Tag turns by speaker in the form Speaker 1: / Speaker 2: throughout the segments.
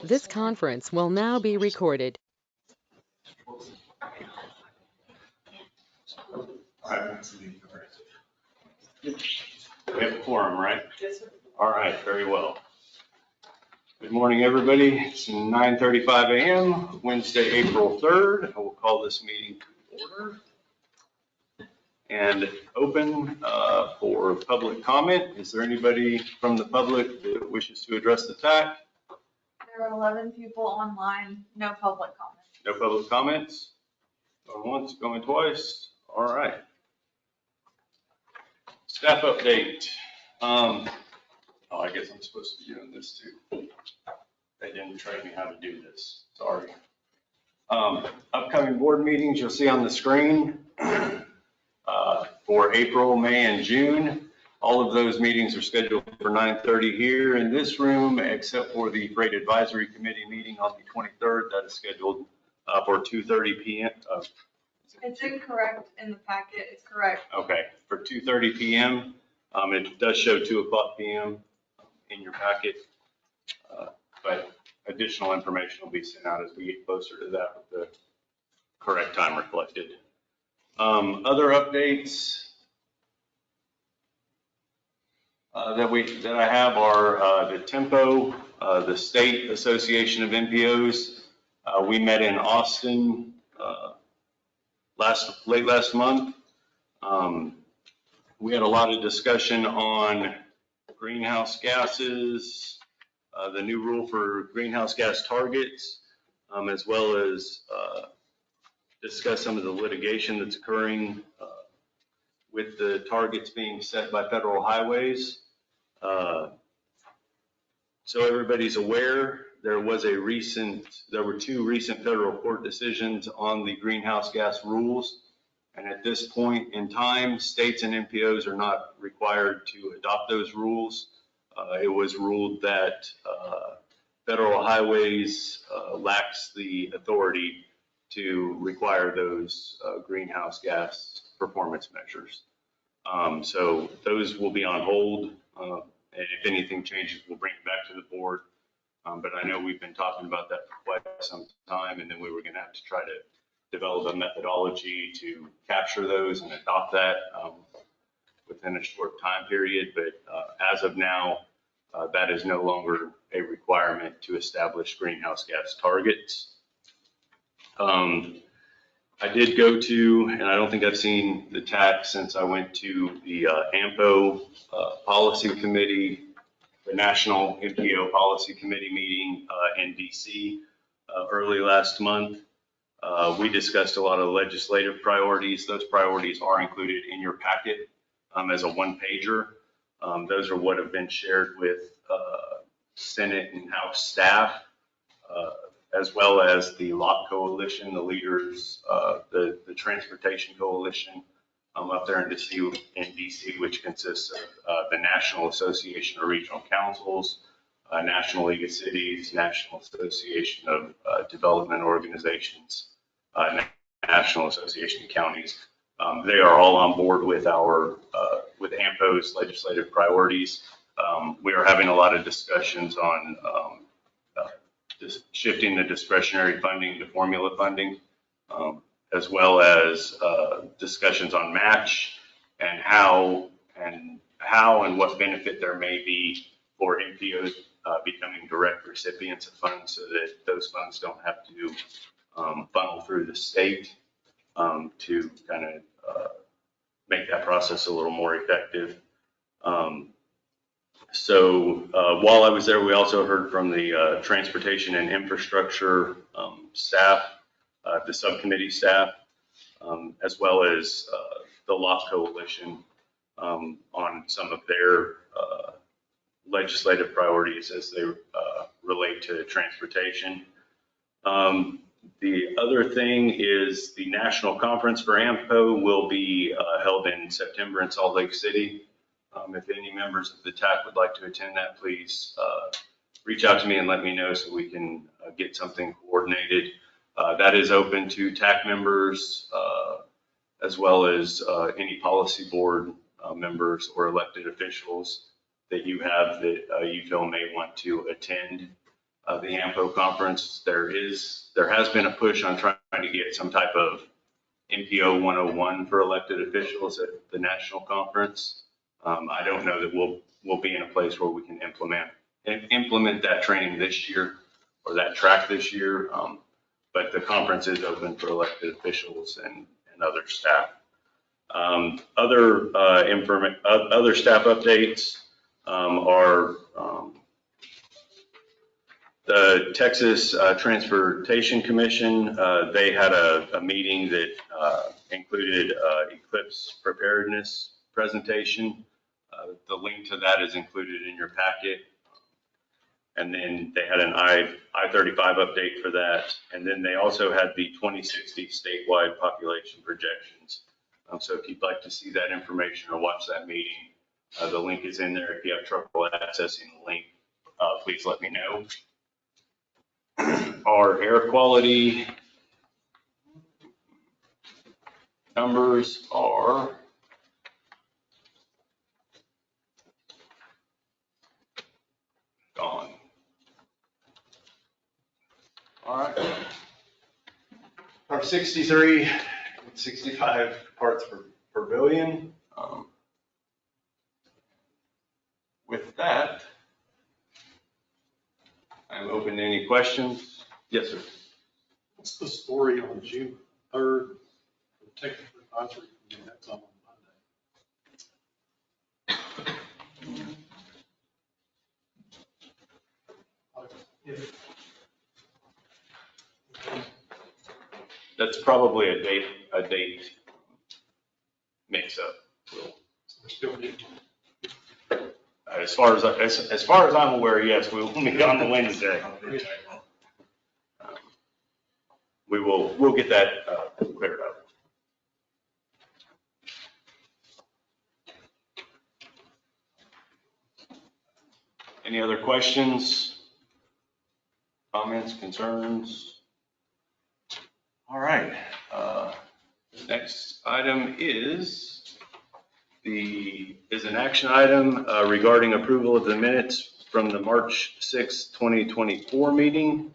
Speaker 1: This conference will now be recorded.
Speaker 2: We have a quorum, right?
Speaker 3: Yes, sir.
Speaker 2: All right, very well. Good morning, everybody. It's 9:35 a.m., Wednesday, April 3rd. I will call this meeting to order and open for public comment. Is there anybody from the public that wishes to address the TAC?
Speaker 3: There are 11 people online, no public comment.
Speaker 2: No public comments? Going once, going twice? All right. Staff update. I guess I'm supposed to be doing this too. They didn't train me how to do this. Sorry. Upcoming board meetings you'll see on the screen for April, May, and June. All of those meetings are scheduled for 9:30 here in this room, except for the Freight Advisory Committee meeting on the 23rd. That is scheduled for 2:30 p.m.
Speaker 3: It's incorrect in the packet. It's correct.
Speaker 2: Okay, for 2:30 p.m. It does show 2:00 p.m. in your packet, but additional information will be sent out as we get closer to that with the correct time reflected. Other updates that I have are the TEMPO, the State Association of MPOs. We met in Austin late last month. We had a lot of discussion on greenhouse gases, the new rule for greenhouse gas targets, as well as discuss some of the litigation that's occurring with the targets being set by federal highways. So everybody's aware, there were two recent federal court decisions on the greenhouse gas rules. And at this point in time, states and MPOs are not required to adopt those rules. It was ruled that federal highways lacks the authority to require those greenhouse gas performance measures. So those will be on hold. And if anything changes, we'll bring it back to the board. But I know we've been talking about that for quite some time, and then we were going to have to try to develop a methodology to capture those and adopt that within a short time period. But as of now, that is no longer a requirement to establish greenhouse gas targets. I did go to, and I don't think I've seen the TAC since I went to the AMPO Policy Committee, the National MPO Policy Committee meeting in DC early last month. We discussed a lot of legislative priorities. Those priorities are included in your packet as a one-pager. Those are what have been shared with Senate and House staff, as well as the LOC Coalition, the leaders, the Transportation Coalition up there in DC, which consists of the National Association of Regional Councils, National League of Cities, National Association of Development Organizations, National Association of Counties. They are all on board with with AMPO's legislative priorities. We are having a lot of discussions on just shifting the discretionary funding to formula funding, as well as discussions on match and how and what benefit there may be for MPOs becoming direct recipients of funds, so that those funds don't have to funnel through the state to kind of make that process a little more effective. So while I was there, we also heard from the Transportation and Infrastructure staff, the subcommittee staff, as well as the LOC Coalition on some of their legislative priorities as they relate to transportation. The other thing is the national conference for AMPO will be held in September in Salt Lake City. If any members of the TAC would like to attend that, please reach out to me and let me know so we can get something coordinated. That is open to TAC members as well as any policy board members or elected officials that you have that you feel may want to attend. the AMPO conference, there has been a push on trying to get some type of MPO 101 for elected officials at the national conference. I don't know that we'll be in a place where we can implement that training this year or that track this year. But the conference is open for elected officials and other staff. Other staff updates are the Texas Transportation Commission. They had a meeting that included eclipse preparedness presentation. The link to that is included in your packet. And then they had an I-35 update for that. And then they also had the 2060 statewide population projections. So if you'd like to see that information or watch that meeting, the link is in there. If you have trouble accessing the link, please let me know. Our air quality numbers are gone. All right. Our 63, 65 parts per billion. With that, I'm open to any questions. Yes, sir.
Speaker 4: What's the story on June 3rd? The technical advisory committee, that's on Monday.
Speaker 2: That's probably a date mix-up. As far as I'm aware, yes, we will meet on the Wednesday. We'll get that cleared up. Any other questions, comments, concerns? All right. Next item is an action item regarding approval of the minutes from the March 6, 2024 meeting.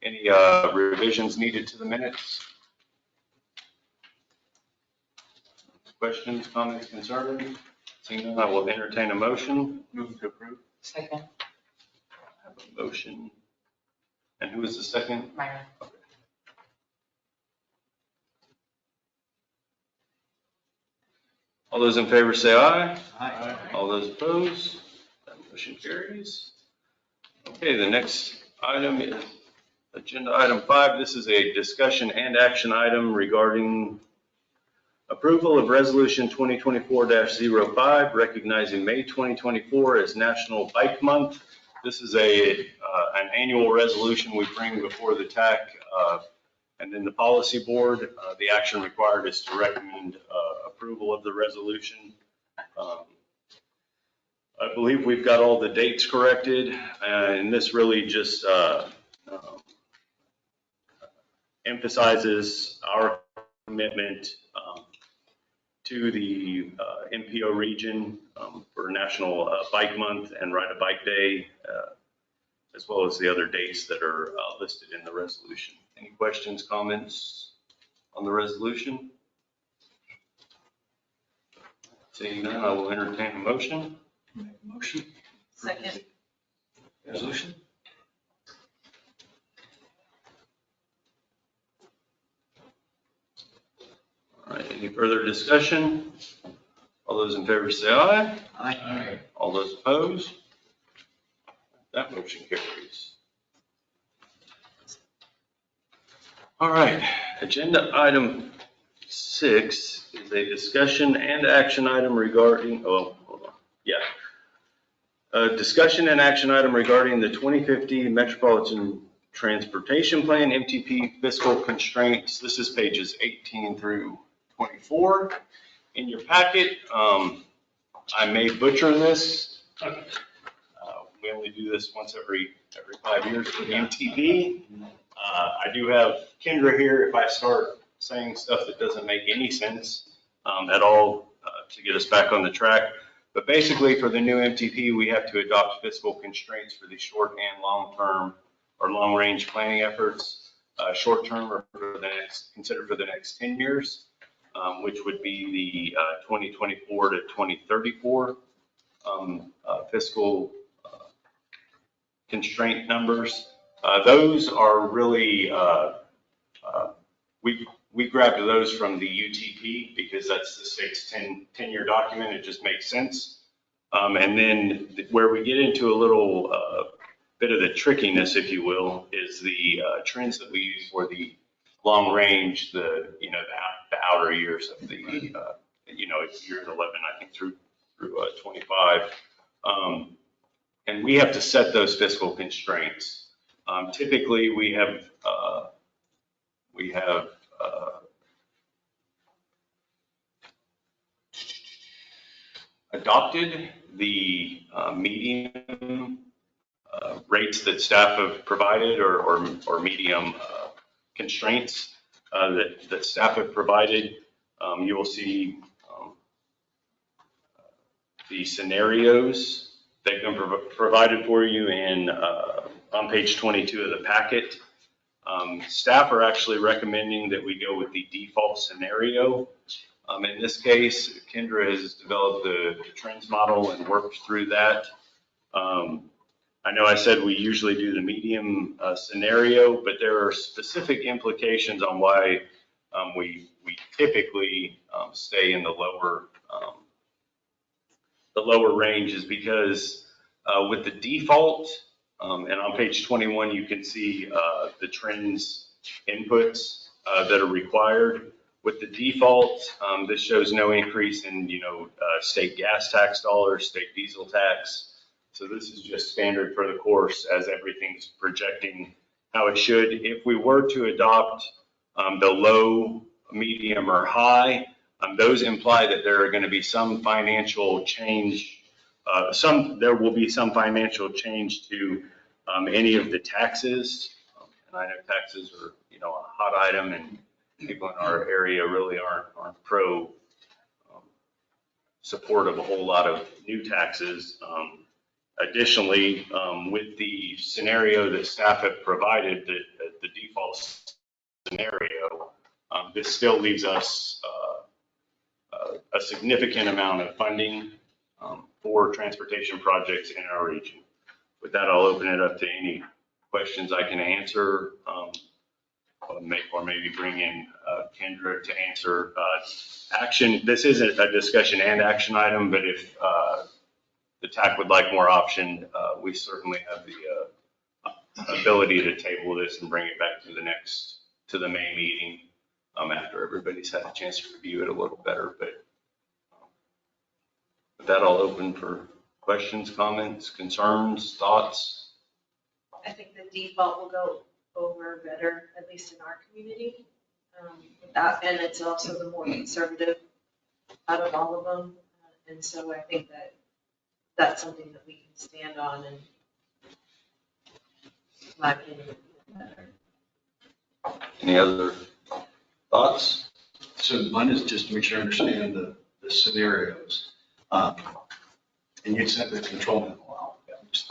Speaker 2: Any revisions needed to the minutes? Questions, comments, concerns? Seeing none, I will entertain a motion. Move to approve.
Speaker 1: Second.
Speaker 2: I have a motion. And who is the second?
Speaker 1: Myron.
Speaker 2: Okay. All those in favor say aye.
Speaker 4: Aye.
Speaker 2: All those opposed? That motion carries. Okay, the next item is agenda item 5. This is a discussion and action item regarding approval of resolution 2024-05, recognizing May 2024 as National Bike Month. This is an annual resolution we bring before the TAC and then the policy board. The action required is to recommend approval of the resolution. I believe we've got all the dates corrected, and this really just emphasizes our commitment to the MPO region for National Bike Month and Ride a Bike Day, as well as the other dates that are listed in the resolution. Any questions, comments on the resolution? Seeing none, I will entertain a motion.
Speaker 4: Motion.
Speaker 3: Second.
Speaker 2: Resolution. All right, any further discussion? All those in favor say aye.
Speaker 4: Aye.
Speaker 2: All those opposed? That motion carries. All right, agenda item 6 is a discussion and action item regarding, hold on. Yeah. Discussion and action item regarding the 2050 Metropolitan Transportation Plan, MTP fiscal constraints. This is pages 18 through 24 in your packet. I may butcher this. We only do this once every 5 years for the MTP. I do have Kendra here if I start saying stuff that doesn't make any sense at all to get us back on the track. But basically for the new MTP, we have to adopt fiscal constraints for the short and long term our long-range planning efforts, short-term or considered for the next 10 years, which would be the 2024 to 2034 fiscal constraint numbers. Those are really, we grabbed those from the UTP because that's the state's 10-year document. It just makes sense. And then where we get into a little bit of the trickiness, if you will, is the trends that we use for the long range, the outer years of the, it's years 11, I think, through 25. And we have to set those fiscal constraints. Typically, we have adopted the medium rates that staff have provided, or medium constraints that staff have provided. You will see the scenarios that have been provided for you on page 22 of the packet. Staff are actually recommending that we go with the default scenario. In this case, Kendra has developed the trends model and worked through that. I know I said we usually do the medium scenario, but there are specific implications on why we typically stay in the lower ranges, because with the default, and on page 21, you can see the trends inputs that are required. With the default, this shows no increase in, state gas tax dollars, state diesel tax. So this is just standard for the course as everything's projecting how it should. If we were to adopt the low, medium, or high, those imply that there are going to be some financial change. There will be some financial change to any of the taxes. And I know taxes are, a hot item, and people in our area really aren't support of a whole lot of new taxes. Additionally, with the scenario that staff have provided, the default scenario, this still leaves us a significant amount of funding for transportation projects in our region. With that, I'll open it up to any questions I can answer, or maybe bring in Kendra to answer. Action, this isn't a discussion and action item, but if the TAC would like more option, we certainly have the ability to table this and bring it back to the May meeting after everybody's had a chance to review it a little better. But with that, I'll open for questions, comments, concerns, thoughts.
Speaker 5: I think the default will go over better, at least in our community. And it's also the more conservative out of all of them. And so I think that that's something that we can stand on, and in my opinion, better.
Speaker 2: Any other thoughts?
Speaker 6: So mine is just to make sure I understand the scenarios. And you sent the control memo out. Just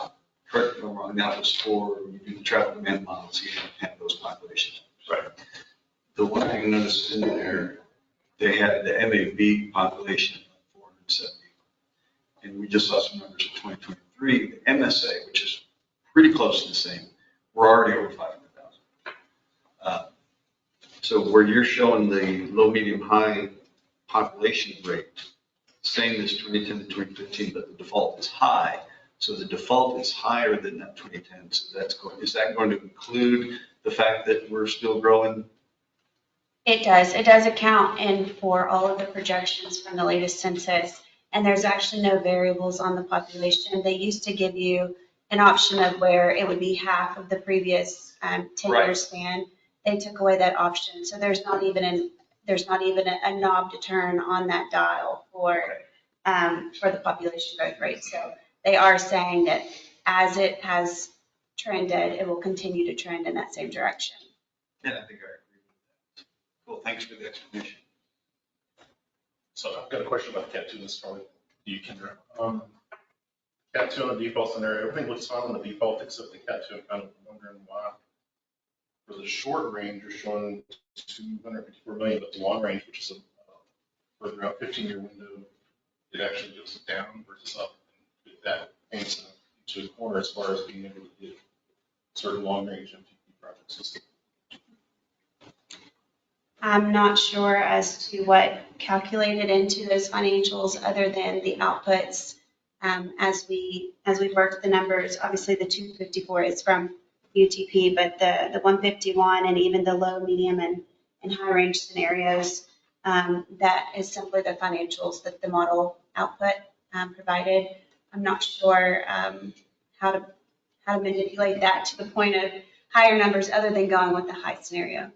Speaker 6: correct me if I'm wrong, that was for you do the traffic demand models, you have those populations.
Speaker 2: Right.
Speaker 6: The one I noticed in there, they had the MAB population of 470. And we just saw some numbers for 2023. The MSA, which is pretty close to the same, we're already over 500,000. So where you're showing the low, medium, high population rate, same as 2010 to 2015, but the default is high. So the default is higher than that 2010. So is that going to include the fact that we're still growing?
Speaker 7: It does. It does account in for all of the projections from the latest census. And there's actually no variables on the population. They used to give you an option of where it would be half of the previous 10-year span. They took away that option. So there's not even a knob to turn on that dial for the population growth rate. So they are saying that as it has trended, it will continue to trend in that same direction.
Speaker 6: And I think I agree with that. Cool, thanks for the explanation.
Speaker 4: So I've got a question about that too. This is probably you, Kendra.
Speaker 8: Cat 2 on the default scenario, everything looks fine on the default except the Cat 2. I'm kind of wondering why. For the short range, you're showing 254 million, but the long range, which is a further out 15-year window, it actually goes down versus up. And that paints into a corner as far as being able to get certain long range MTP projects listed.
Speaker 7: I'm not sure as to what calculated into those financials other than the outputs. As we worked the numbers, obviously the 254 is from UTP, but the 151 and even the low, medium, and high range scenarios, that is simply the financials that the model output provided. I'm not sure how to manipulate that to the point of higher numbers other than going with the high scenario.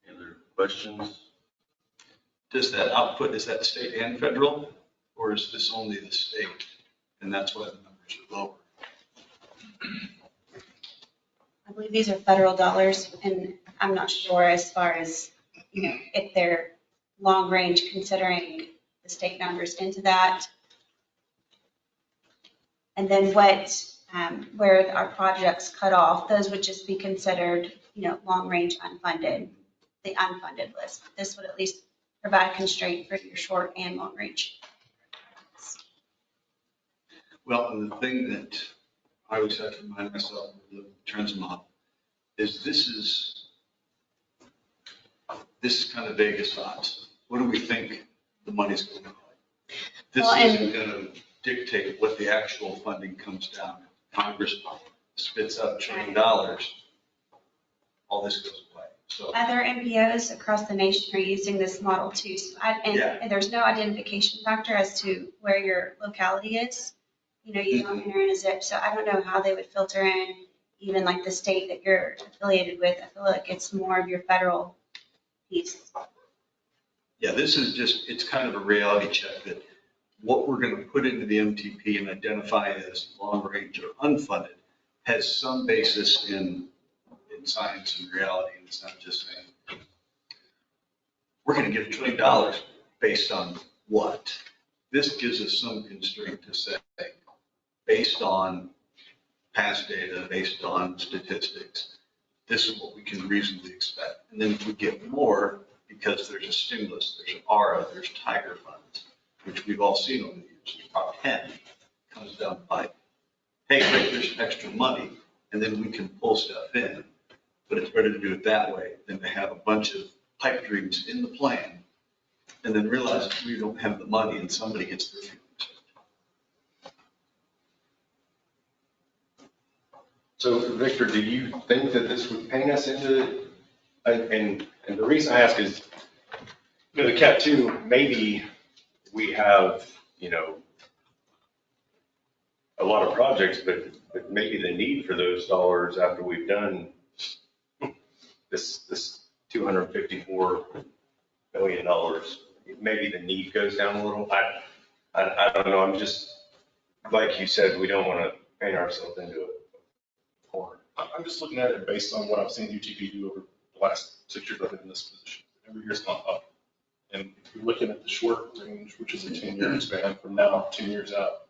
Speaker 2: Any other questions?
Speaker 6: Does that output, is that state and federal, or is this only the state? And that's why the numbers are lower.
Speaker 7: I believe these are federal dollars, and I'm not sure as far as, if they're long range considering the state numbers into that. And then where our projects cut off, those would just be considered, long range unfunded, the unfunded list. This would at least provide a constraint for your short and long range.
Speaker 6: Well, and the thing that I always have to remind myself of the trends model is this is kind of Vegas odds. What do we think the money's going to be? This isn't going to dictate what the actual funding comes down. Congress spits out $1 trillion, all this goes away. So
Speaker 7: Other MPOs across the nation are using this model too. So and there's no identification factor as to where your locality is. You don't enter in a zip. So I don't know how they would filter in even like the state that you're affiliated with. I feel like it's more of your federal piece.
Speaker 6: yeah, this is just, it's kind of a reality check that what we're going to put into the MTP and identify as long range or unfunded has some basis in science and reality. And it's not just saying, we're going to get $1 trillion based on what? This gives us some constraint to say, based on past data, based on statistics, this is what we can reasonably expect. And then if we get more, because there's a stimulus, there's an ARA, there's Tiger funds, which we've all seen over the years, Prop 10 comes down the pipe. Hey, great, there's extra money, and then we can pull stuff in. But it's better to do it that way than to have a bunch of pipe dreams in the plan and then realize that we don't have the money and somebody gets their feelings.
Speaker 9: So Victor, do you think that this would paint us into, and the reason I ask is, the Cat 2, maybe we have, a lot of projects, but maybe the need for those dollars after we've done this $254 million, maybe the need goes down a little. I don't know. I'm just, like you said, we don't want to paint ourselves into a corner.
Speaker 8: I'm just looking at it based on what I've seen UTP do over the last 6 years I've been in this position. Every year's gone up. And if you're looking at the short range, which is a 10-year span from now, 10 years out,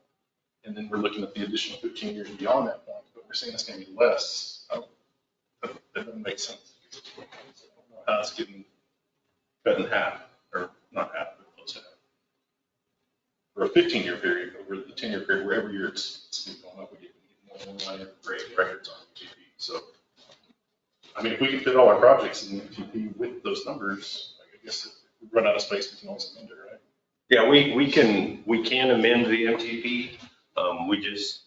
Speaker 8: and then we're looking at the additional 15 years beyond that point, but we're saying it's going to be less, that doesn't make sense. It's getting cut in half, or not half, but close to half. For a 15-year period, over the 10-year period, where every year it's going up, we get more and more money, great records on UTP. So, if we can fit all our projects in UTP with those numbers, I guess if we run out of space, we can also amend it, right?
Speaker 9: Yeah, we can amend the MTP. We just,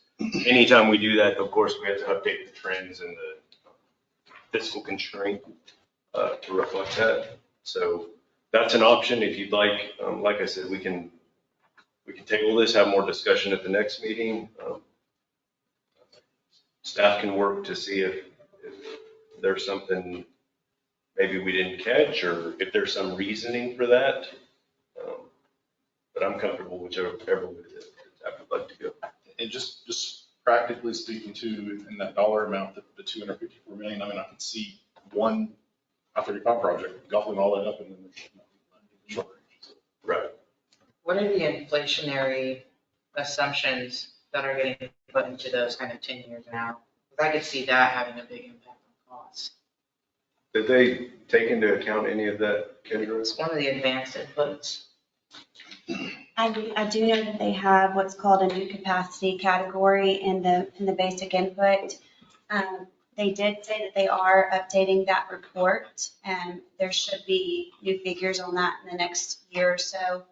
Speaker 9: anytime we do that, of course, we have to update the trends and the fiscal constraint to reflect that. So that's an option if you'd like. Like I said, we can table this, have more discussion at the next meeting. Staff can work to see if there's something maybe we didn't catch, or if there's some reasoning for that. But I'm comfortable whichever way I would like to go.
Speaker 8: And just practically speaking to, in that dollar amount, the 254 million, I can see one I-35 project, gobbling all that up and then the short range. So,
Speaker 2: Right.
Speaker 10: What are the inflationary assumptions that are getting put into those kind of 10 years now? Because I could see that having a big impact on costs.
Speaker 9: Did they take into account any of that, Kendra?
Speaker 10: It's one of the advanced inputs.
Speaker 7: I do know that they have what's called a new capacity category in the basic input. They did say that they are updating that report, and there should be new figures on that in the next year or so.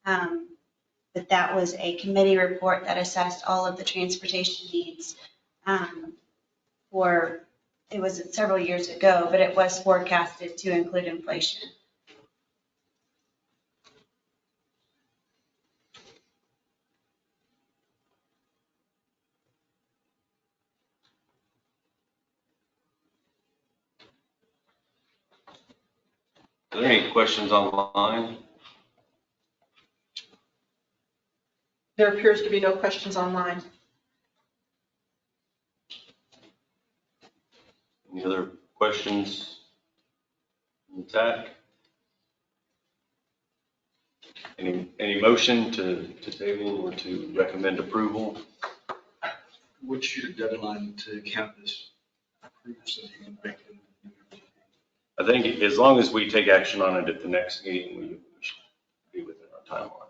Speaker 7: But that was a committee report that assessed all of the transportation needs it was several years ago, but it was forecasted to include inflation.
Speaker 2: Are there any questions online?
Speaker 3: There appears to be no questions online.
Speaker 2: Any other questions on TAC? Any motion to table or to recommend approval?
Speaker 6: What's your deadline to count this approved so you can make them?
Speaker 2: I think as long as we take action on it at the next meeting, we should be within our timeline.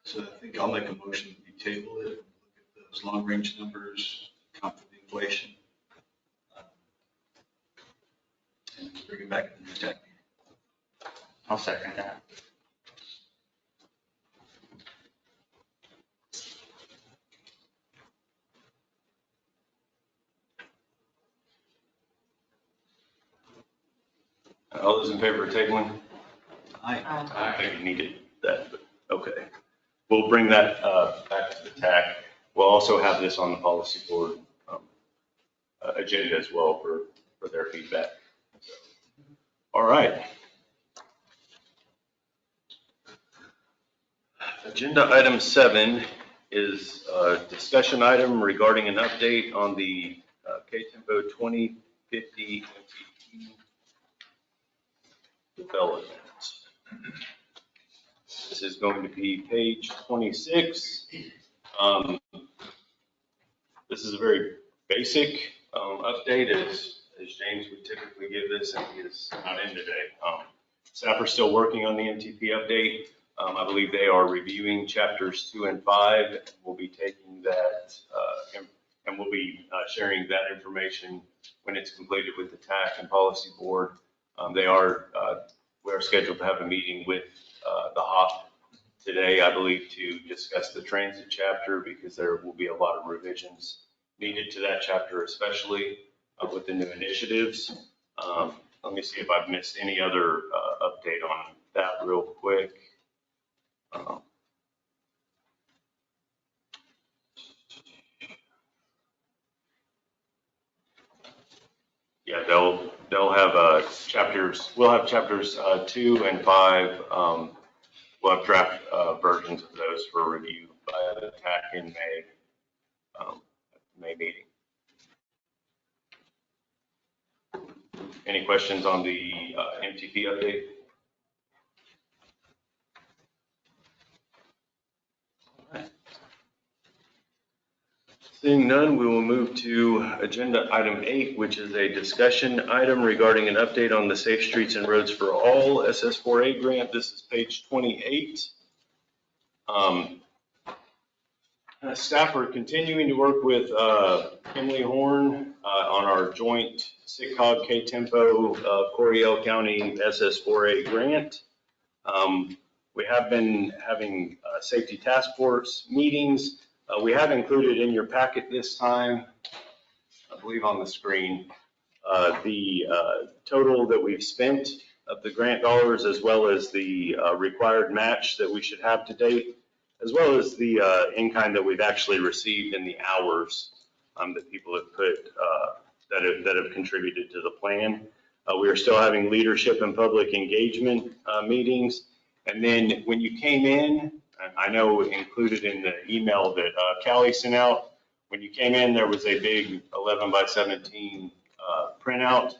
Speaker 6: So I think I'll make a motion that we table it, look at those long range numbers, count for the inflation. And bring it back to the TAC meeting.
Speaker 10: I'll second that.
Speaker 2: All those in favor of tabling?
Speaker 6: Aye.
Speaker 2: I think you needed that, but okay. We'll bring that back to the TAC. We'll also have this on the policy board agenda as well for their feedback. All right. Agenda item 7 is a discussion item regarding an update on the KTMPO 2050 MTP development. This is going to be page 26. This is a very basic update as James would typically give this, and he is not in today. Staff are still working on the MTP update. I believe they are reviewing chapters 2 and 5. We'll be taking that and we'll be sharing that information when it's completed with the TAC and policy board. We are scheduled to have a meeting with the HOP today, I believe, to discuss the transit chapter because there will be a lot of revisions needed to that chapter, especially with the new initiatives. Let me see if I've missed any other update on that real quick. Yeah, they'll have chapters. We'll have chapters 2 and 5. We'll have draft versions of those for review by the TAC in May meeting. Any questions on the MTP update? Seeing none, we will move to agenda item 8, which is a discussion item regarding an update on the Safe Streets and Roads for All SS4A grant. This is page 28. Staff are continuing to work with Killeen-Temple on our joint SICCOG KTMPO Coryell County SS4A grant. We have been having safety task force meetings. We have included in your packet this time, I believe on the screen, the total that we've spent of the grant dollars, as well as the required match that we should have to date, as well as the in-kind that we've actually received in the hours that people have put, that have contributed to the plan. We are still having leadership and public engagement meetings. And then when you came in, I know included in the email that Callie sent out, when you came in, there was a big 11 by 17 printout.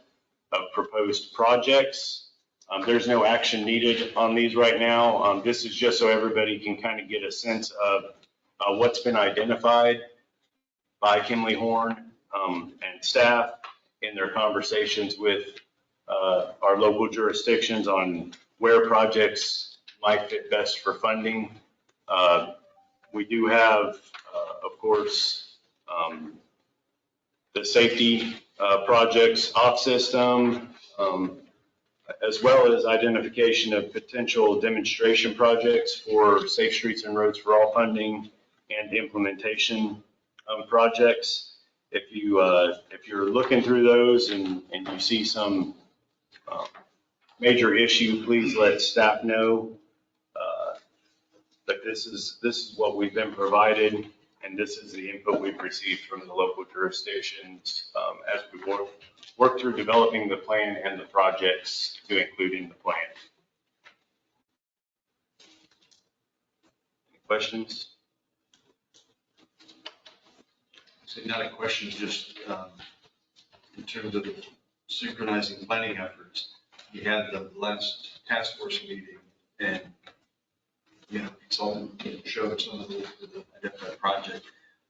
Speaker 9: of proposed projects. There's no action needed on these right now. This is just so everybody can kind of get a sense of what's been identified by Kimley-Horn and staff in their conversations with our local jurisdictions on where projects might fit best for funding. We do have, of course, the safety projects off system, as well as identification of potential demonstration projects for Safe Streets and Roads for All funding and implementation projects. If you're looking through those and you see some major issue, please let staff know. But this is what we've been provided, and this is the input we've received from the local jurisdictions as we work through developing the plan and the projects to include in the plan. Any questions?
Speaker 6: So not a question, just in terms of synchronizing planning efforts. We had the last task force meeting, and it's all showed some of the identified project.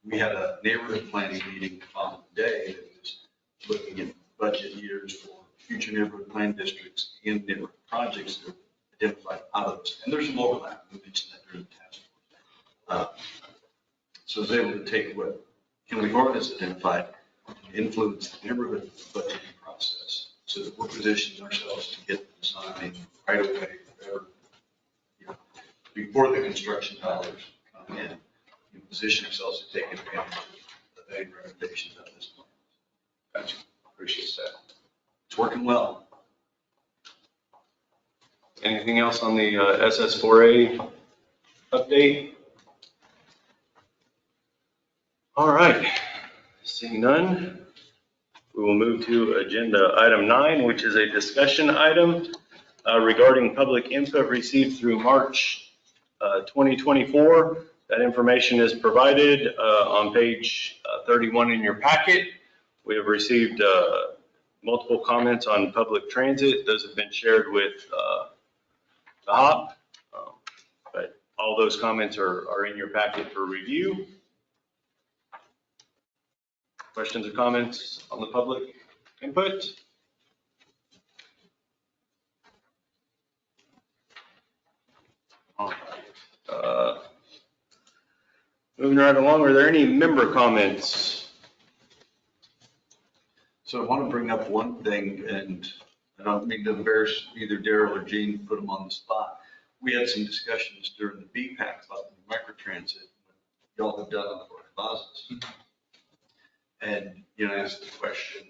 Speaker 6: We had a neighborhood planning meeting on the day that was looking at budget years for future neighborhood plan districts and neighborhood projects that were identified out of this. And there's some overlap. We mentioned that during the task force. So I was able to take what Killeen-Horn has identified and influence the neighborhood budgeting process so that we're positioning ourselves to get the design right away, whatever, before the construction dollars come in. We position ourselves to take advantage of any recommendations of this plan.
Speaker 9: Gotcha. Appreciate that.
Speaker 6: It's working well.
Speaker 9: Anything else on the SS4A update? All right, seeing none, we will move to agenda item 9, which is a discussion item regarding public input received through March 2024. That information is provided on page 31 in your packet. We have received multiple comments on public transit. Those have been shared with the HOP, but all those comments are in your packet for review. Questions or comments on the public input? All right. Moving right along, are there any member comments?
Speaker 6: So I want to bring up one thing, and I don't mean to embarrass either Daryl or Gene, put them on the spot. We had some discussions during the BPAC about the microtransit, y'all have done on the Fort Plazas. And, I asked the question,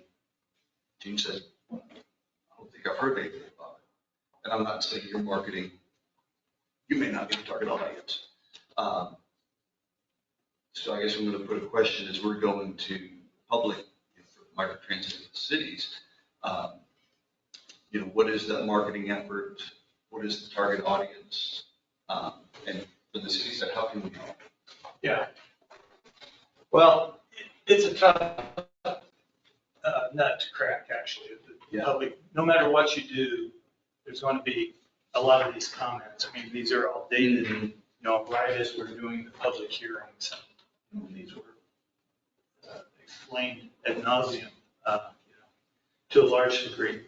Speaker 6: Gene said, I don't think I've heard anything about it. And I'm not saying your marketing, you may not be the target audience. So I guess I'm going to put a question as we're going to public microtransit in the cities. What is that marketing effort? What is the target audience? And for the cities, how can we help?
Speaker 11: Yeah. Well, it's a tough nut to crack, actually. The public, no matter what you do, there's going to be a lot of these comments. I mean, these are all dated, right as we're doing the public hearings. These were explained ad nauseum, to a large degree.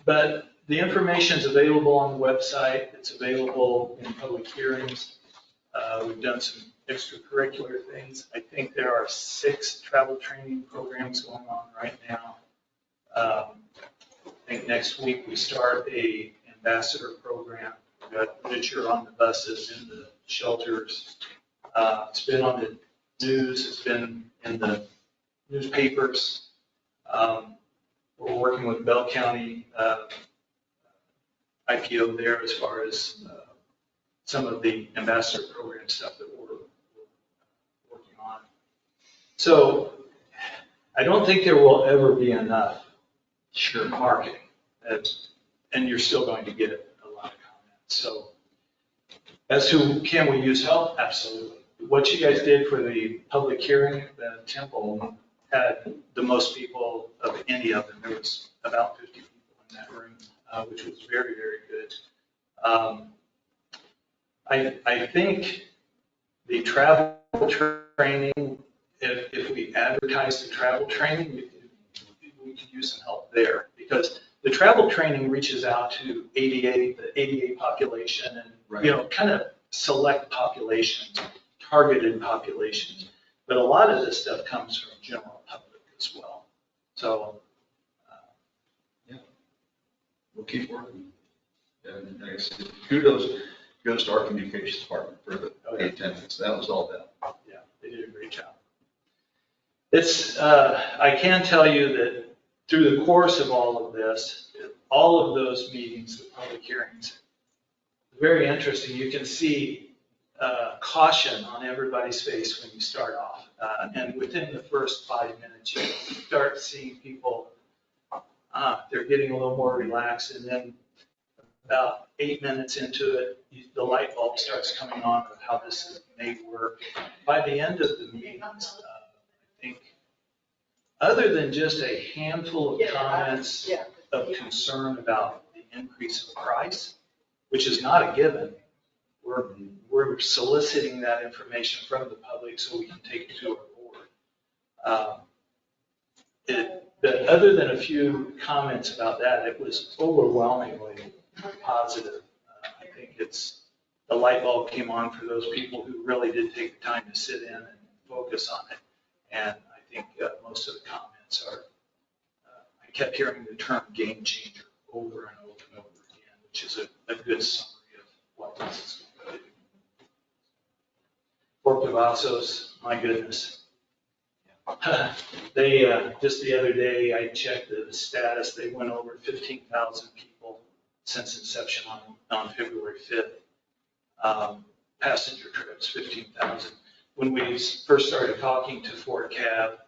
Speaker 11: But the information is available on the website. It's available in public hearings. We've done some extracurricular things. I think there are 6 travel training programs going on right now. I think next week we start a ambassador program. We've got literature on the buses, in the shelters. It's been on the news. It's been in the newspapers. We're working with Bell County IPO there as far as some of the ambassador program stuff that we're working on. So I don't think there will ever be enough marketing, and you're still going to get a lot of comments. So as to can we use help? Absolutely. What you guys did for the public hearing, the Temple, had the most people of any of them. There was about 50 people in that room, which was very, very good. I think the travel training, if we advertise the travel training, we could use some help there, because the travel training reaches out to the ADA population and, kind of select populations, targeted populations. But a lot of this stuff comes from general public as well. So.
Speaker 6: We'll keep working. And like I said, kudos goes to our communications department for the attendance. That was all that.
Speaker 11: Yeah, they did a great job. I can tell you that through the course of all of this, all of those meetings, the public hearings, very interesting. You can see caution on everybody's face when you start off. And within the first 5 minutes, you start seeing people, they're getting a little more relaxed. And then about 8 minutes into it, the light bulb starts coming on of how this may work. By the end of the meetings, I think, other than just a handful of comments of concern about the increase of price, which is not a given, we're soliciting that information from the public so we can take it to our board. But other than a few comments about that, it was overwhelmingly positive. I think the light bulb came on for those people who really did take the time to sit in and focus on it. And I think most of the comments are, I kept hearing the term game changer over and over and over again, which is a good summary of what this is going to do. Fort Cavazos, my goodness. They, just the other day, I checked the status, they went over 15,000 people since inception on February 5th. Passenger trips, 15,000. When we first started talking to Fort Cav,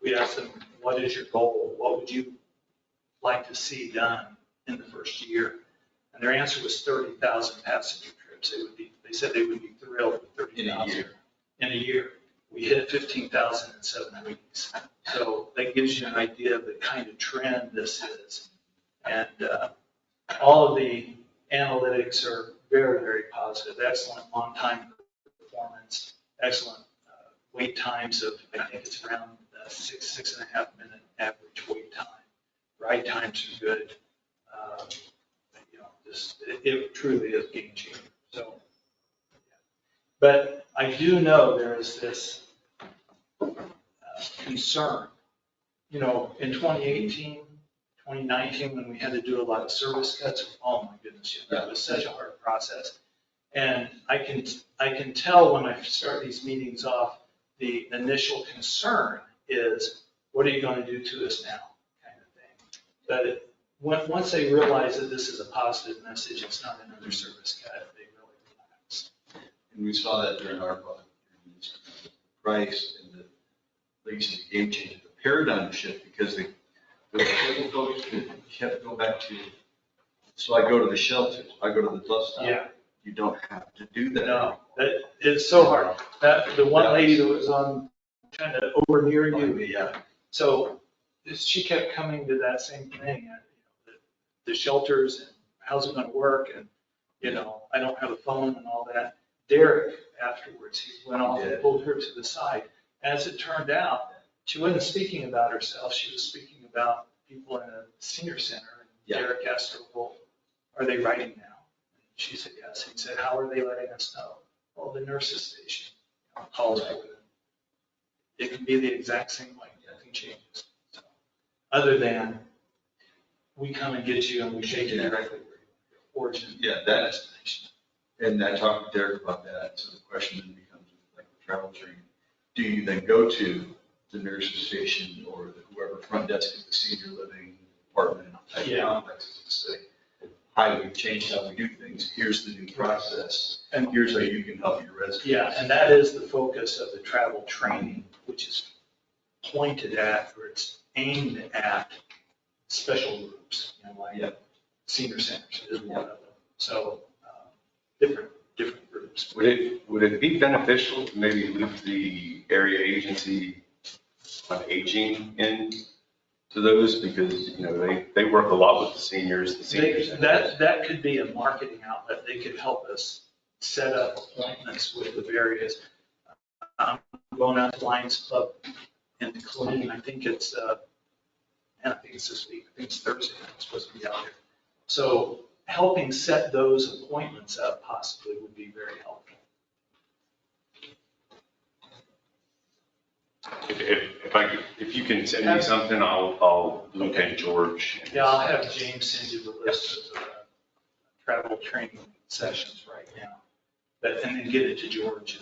Speaker 11: we asked them, what is your goal? What would you like to see done in the first year? And their answer was 30,000 passenger trips. They said they would be thrilled with 30,000 in a year. We hit 15,000 in 7 weeks. So that gives you an idea of the kind of trend this is. And all of the analytics are very, very positive. Excellent on-time performance, excellent wait times of, I think it's around 6.5 minute average wait time. Ride times are good. It truly is game changer. So, but I do know there is this concern. In 2018, 2019, when we had to do a lot of service cuts, oh my goodness, that was such a hard process. And I can tell when I start these meetings off, the initial concern is, what are you going to do to us now, kind of thing. But once they realize that this is a positive message, it's not another service cut, they really relax.
Speaker 6: And we saw that during our budget, price and the, like you said, the game changer, the paradigm shift, because the cable folks kept going back to, so I go to the shelters, I go to the bus stop.
Speaker 11: Yeah.
Speaker 6: You don't have to do that.
Speaker 11: No, it's so hard. The one lady that was on kind of over near you,
Speaker 6: Yeah.
Speaker 11: so she kept coming to that same thing, the shelters and how's it going to work, and I don't have a phone and all that. Derek afterwards, he went off and pulled her to the side. As it turned out, she wasn't speaking about herself. She was speaking about people in a senior center. And Derek asked her, well, are they writing now? And she said, yes. He said, how are they letting us know? Well, the nurses station calls over them. It can be the exact same way. Nothing changes. So, other than we come and get you and we shake you directly where your origin.
Speaker 6: Yeah, that destination. And I talked to Derek about that. So the question then becomes, like the travel training, do you then go to the nurse's station or whoever front desk at the senior living apartment type complexes and say, hi, we've changed how we do things. Here's the new process. And here's how you can help your residents.
Speaker 11: Yeah, and that is the focus of the travel training, which is pointed at, or it's aimed at special groups, like senior centers is one of them. So different groups.
Speaker 9: Would it be beneficial to maybe loop the area agency
Speaker 2: on aging into those because, you know, they work a lot with the seniors,
Speaker 11: That could be a marketing outlet. They could help us set up appointments with the various, going out to Lions Club in Killeen. I think it's, I think it's this week. I think it's Thursday. I'm supposed to be out there. So helping set those appointments up possibly would be very helpful.
Speaker 2: If you can send me something, I'll look at George.
Speaker 11: Yeah, I'll have James send you the list of travel training sessions right now, and then get it to George.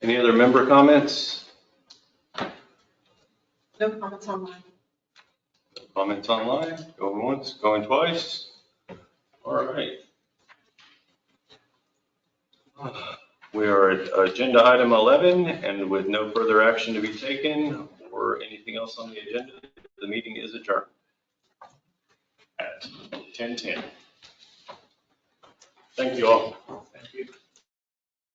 Speaker 2: Any other member comments?
Speaker 3: No comments online.
Speaker 2: Comments online? Going once, going twice? All right. We are at agenda item 11, and with no further action to be taken or anything else on the agenda, the meeting is adjourned at 10:10. Thank you all.